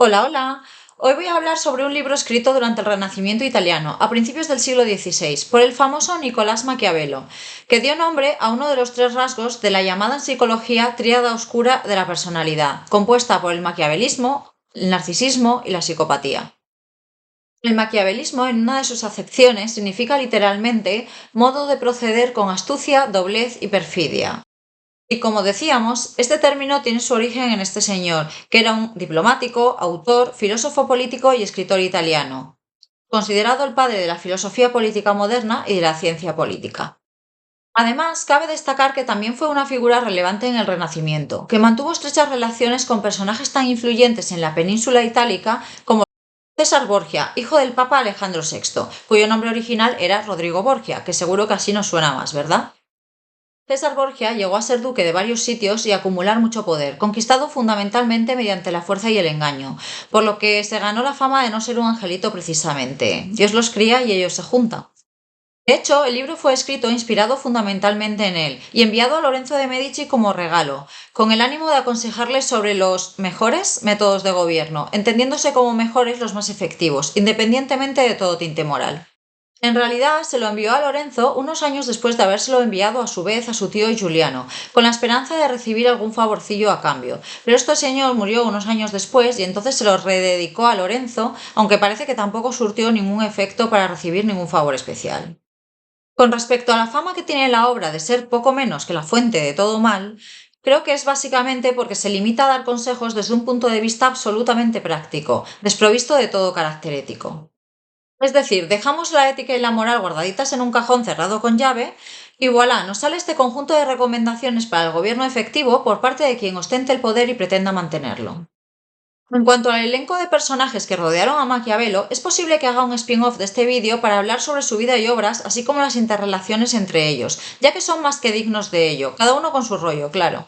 Hola, hola. Hoy voy a hablar sobre un libro escrito durante el Renacimiento italiano, a principios del siglo XVI, por el famoso Nicolás Maquiavelo, que dio nombre a uno de los tres rasgos de la llamada en psicología tríada oscura de la personalidad, compuesta por el maquiavelismo, el narcisismo y la psicopatía. El maquiavelismo, en una de sus acepciones, significa literalmente modo de proceder con astucia, doblez y perfidia. Y como decíamos, este término tiene su origen en este señor, que era un diplomático, autor, filósofo político y escritor italiano, considerado el padre de la filosofía política moderna y de la ciencia política. Además, cabe destacar que también fue una figura relevante en el Renacimiento, que mantuvo estrechas relaciones con personajes tan influyentes en la península itálica como César Borgia, hijo del Papa Alejandro VI, cuyo nombre original era Rodrigo Borgia, que seguro que así nos suena más, ¿verdad? César Borgia llegó a ser duque de varios sitios y a acumular mucho poder, conquistado fundamentalmente mediante la fuerza y el engaño, por lo que se ganó la fama de no ser un angelito precisamente. Dios los cría y ellos se juntan. De hecho, el libro fue escrito inspirado fundamentalmente en él y enviado a Lorenzo de Medici como regalo, con el ánimo de aconsejarle sobre los mejores métodos de gobierno, entendiéndose como mejores los más efectivos, independientemente de todo tinte moral. En realidad, se lo envió a Lorenzo unos años después de habérselo enviado a su vez a su tío Giuliano, con la esperanza de recibir algún favorcillo a cambio. Pero este señor murió unos años después y entonces se lo rededicó a Lorenzo, aunque parece que tampoco surtió ningún efecto para recibir ningún favor especial. Con respecto a la fama que tiene la obra de ser poco menos que la fuente de todo mal, creo que es básicamente porque se limita a dar consejos desde un punto de vista absolutamente práctico, desprovisto de todo carácter ético. Es decir, dejamos la ética y la moral guardaditas en un cajón cerrado con llave y voilà, nos sale este conjunto de recomendaciones para el gobierno efectivo por parte de quien ostente el poder y pretenda mantenerlo. En cuanto al elenco de personajes que rodearon a Maquiavelo, es posible que haga un spin-off de este vídeo para hablar sobre su vida y obras, así como las interrelaciones entre ellos, ya que son más que dignos de ello, cada uno con su rollo, claro.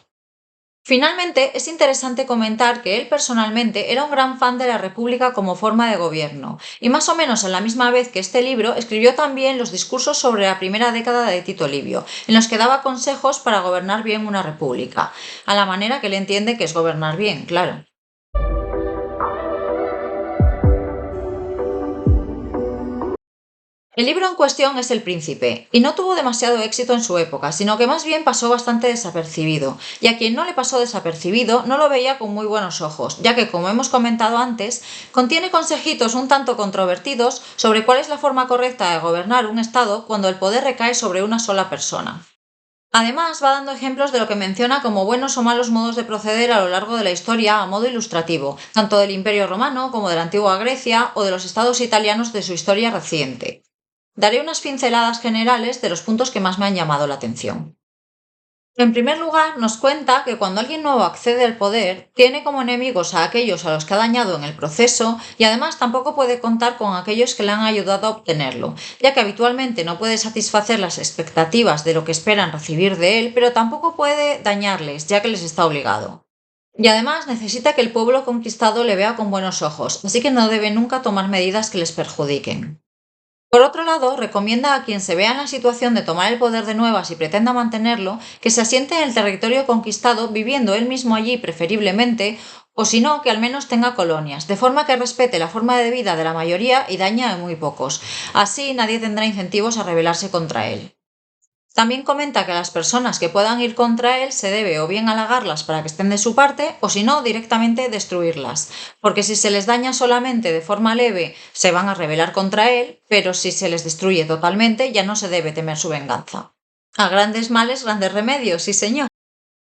Finalmente, es interesante comentar que él personalmente era un gran fan de la República como forma de gobierno, y más o menos a la misma vez que este libro escribió también los discursos sobre la primera década de Tito Livio, en los que daba consejos para gobernar bien una república, a la manera que él entiende que es gobernar bien, claro. El libro en cuestión es El Príncipe, y no tuvo demasiado éxito en su época, sino que más bien pasó bastante desapercibido, y a quien no le pasó desapercibido no lo veía con muy buenos ojos, ya que, como hemos comentado antes, contiene consejitos un tanto controvertidos sobre cuál es la forma correcta de gobernar un Estado cuando el poder recae sobre una sola persona. Además, va dando ejemplos de lo que menciona como buenos o malos modos de proceder a lo largo de la historia a modo ilustrativo, tanto del Imperio Romano como de la antigua Grecia o de los estados italianos de su historia reciente. Daré unas pinceladas generales de los puntos que más me han llamado la atención. En primer lugar, nos cuenta que cuando alguien nuevo accede al poder, tiene como enemigos a aquellos a los que ha dañado en el proceso y además tampoco puede contar con aquellos que le han ayudado a obtenerlo, ya que habitualmente no puede satisfacer las expectativas de lo que esperan recibir de él, pero tampoco puede dañarles, ya que les está obligado. Y además necesita que el pueblo conquistado le vea con buenos ojos, así que no debe nunca tomar medidas que les perjudiquen. Por otro lado, recomienda a quien se vea en la situación de tomar el poder de nuevas y pretenda mantenerlo, que se asiente en el territorio conquistado viviendo él mismo allí preferiblemente, o si no, que al menos tenga colonias, de forma que respete la forma de vida de la mayoría y daña a muy pocos. Así nadie tendrá incentivos a rebelarse contra él. También comenta que a las personas que puedan ir contra él se debe o bien halagarlas para que estén de su parte o si no directamente destruirlas, porque si se les daña solamente de forma leve se van a rebelar contra él, pero si se les destruye totalmente ya no se debe temer su venganza. A grandes males, grandes remedios, sí señor.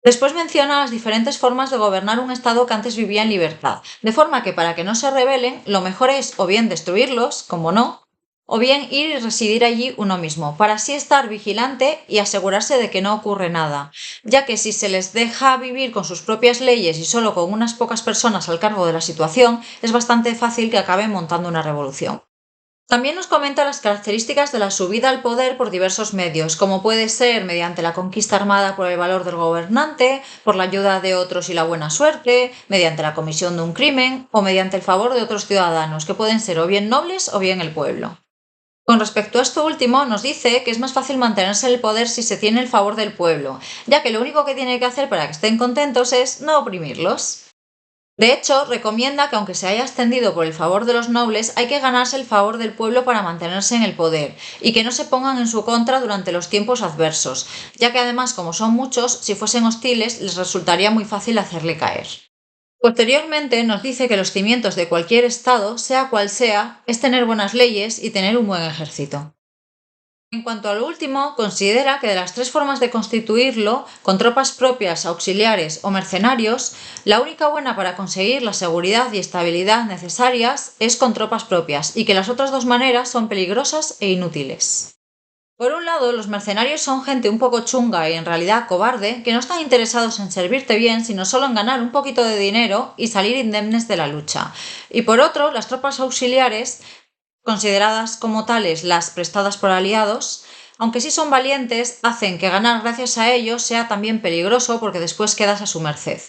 Después menciona las diferentes formas de gobernar un estado que antes vivía en libertad, de forma que para que no se rebelen, lo mejor es o bien destruirlos, como no, o bien ir y residir allí uno mismo, para así estar vigilante y asegurarse de que no ocurre nada, ya que si se les deja vivir con sus propias leyes y solo con unas pocas personas al cargo de la situación, es bastante fácil que acaben montando una revolución. También nos comenta las características de la subida al poder por diversos medios, como puede ser mediante la conquista armada por el valor del gobernante, por la ayuda de otros y la buena suerte, mediante la comisión de un crimen o mediante el favor de otros ciudadanos, que pueden ser o bien nobles o bien el pueblo. Con respecto a esto último, nos dice que es más fácil mantenerse en el poder si se tiene el favor del pueblo, ya que lo único que tiene que hacer para que estén contentos es no oprimirlos. De hecho, recomienda que aunque se haya ascendido por el favor de los nobles, hay que ganarse el favor del pueblo para mantenerse en el poder, y que no se pongan en su contra durante los tiempos adversos, ya que además, como son muchos, si fuesen hostiles les resultaría muy fácil hacerle caer. Posteriormente nos dice que los cimientos de cualquier estado, sea cual sea, es tener buenas leyes y tener un buen ejército. En cuanto a lo último, considera que de las tres formas de constituirlo, con tropas propias, auxiliares o mercenarios, la única buena para conseguir la seguridad y estabilidad necesarias es con tropas propias, y que las otras dos maneras son peligrosas e inútiles. Por un lado, los mercenarios son gente un poco chunga y en realidad cobarde, que no están interesados en servirte bien, sino solo en ganar un poquito de dinero y salir indemnes de la lucha. Y por otro, las tropas auxiliares, consideradas como tales las prestadas por aliados, aunque sí son valientes, hacen que ganar gracias a ellos sea también peligroso porque después quedas a su merced.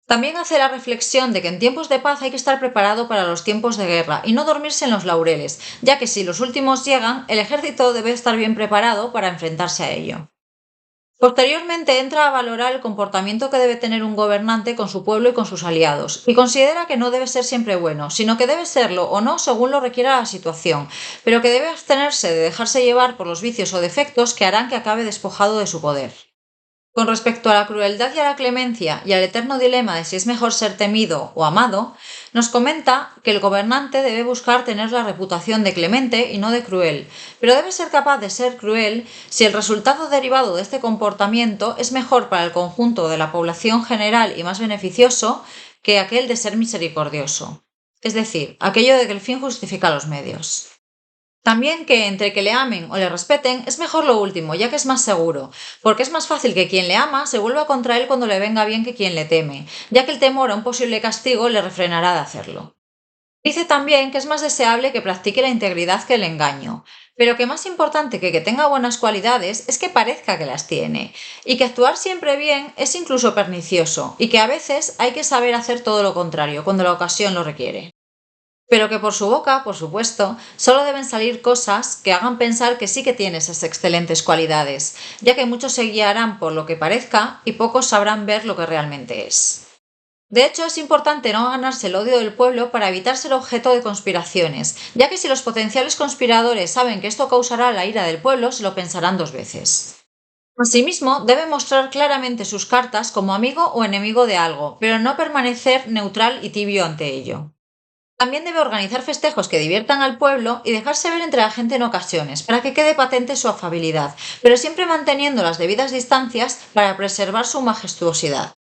También hace la reflexión de que en tiempos de paz hay que estar preparado para los tiempos de guerra y no dormirse en los laureles, ya que si los últimos llegan, el ejército debe estar bien preparado para enfrentarse a ello. Posteriormente entra a valorar el comportamiento que debe tener un gobernante con su pueblo y con sus aliados, y considera que no debe ser siempre bueno, sino que debe serlo o no según lo requiera la situación, pero que debe abstenerse de dejarse llevar por los vicios o defectos que harán que acabe despojado de su poder. Con respecto a la crueldad y a la clemencia y al eterno dilema de si es mejor ser temido o amado, nos comenta que el gobernante debe buscar tener la reputación de clemente y no de cruel, pero debe ser capaz de ser cruel si el resultado derivado de este comportamiento es mejor para el conjunto de la población general y más beneficioso que aquel de ser misericordioso. Es decir, aquello de que el fin justifica los medios. También que entre que le amen o le respeten es mejor lo último, ya que es más seguro, porque es más fácil que quien le ama se vuelva contra él cuando le venga bien que quien le teme, ya que el temor a un posible castigo le refrenará de hacerlo. Dice también que es más deseable que practique la integridad que el engaño, pero que más importante que tenga buenas cualidades es que parezca que las tiene, y que actuar siempre bien es incluso pernicioso, y que a veces hay que saber hacer todo lo contrario cuando la ocasión lo requiere. Pero que por su boca, por supuesto, solo deben salir cosas que hagan pensar que sí que tiene esas excelentes cualidades, ya que muchos se guiarán por lo que parezca y pocos sabrán ver lo que realmente es. De hecho, es importante no ganarse el odio del pueblo para evitar ser objeto de conspiraciones, ya que si los potenciales conspiradores saben que esto causará la ira del pueblo, se lo pensarán dos veces. Asimismo, debe mostrar claramente sus cartas como amigo o enemigo de algo, pero no permanecer neutral y tibio ante ello. También debe organizar festejos que diviertan al pueblo y dejarse ver entre la gente en ocasiones, para que quede patente su afabilidad, pero siempre manteniendo las debidas distancias para preservar su majestuosidad.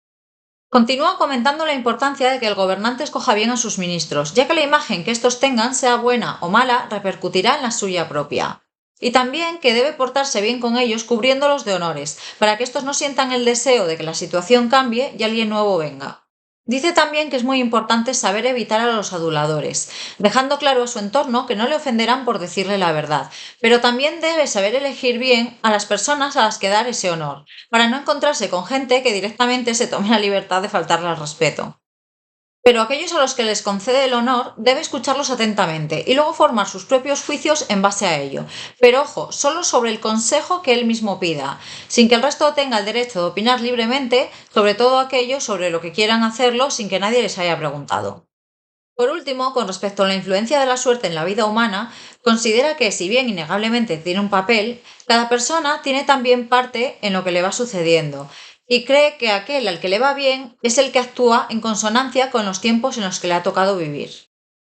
Continúa comentando la importancia de que el gobernante escoja bien a sus ministros, ya que la imagen que estos tengan, sea buena o mala, repercutirá en la suya propia. Y también que debe portarse bien con ellos cubriéndolos de honores, para que estos no sientan el deseo de que la situación cambie y alguien nuevo venga. Dice también que es muy importante saber evitar a los aduladores, dejando claro a su entorno que no le ofenderán por decirle la verdad, pero también debe saber elegir bien a las personas a las que dar ese honor, para no encontrarse con gente que directamente se tome la libertad de faltarle al respeto. Pero aquellos a los que les concede el honor debe escucharlos atentamente y luego formar sus propios juicios en base a ello. Pero ojo, solo sobre el consejo que él mismo pida, sin que el resto tenga el derecho de opinar libremente sobre todo aquello sobre lo que quieran hacerlo sin que nadie les haya preguntado. Por último, con respecto a la influencia de la suerte en la vida humana, considera que, si bien innegablemente tiene un papel, cada persona tiene también parte en lo que le va sucediendo, y cree que aquel al que le va bien es el que actúa en consonancia con los tiempos en los que le ha tocado vivir.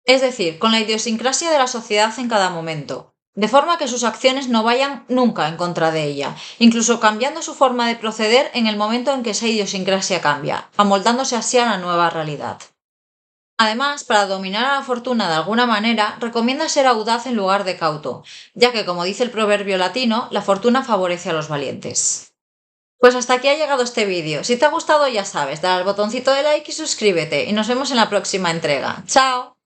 Es decir, con la idiosincrasia de la sociedad en cada momento, de forma que sus acciones no vayan nunca en contra de ella, incluso cambiando su forma de proceder en el momento en que esa idiosincrasia cambia, amoldándose así a la nueva realidad. Además, para dominar a la fortuna de alguna manera, recomienda ser audaz en lugar de cauto, ya que, como dice el proverbio latino, la fortuna favorece a los valientes. Pues hasta aquí ha llegado este vídeo. Si te ha gustado, ya sabes, dale al botoncito de like y suscríbete, y nos vemos en la próxima entrega. ¡Chao!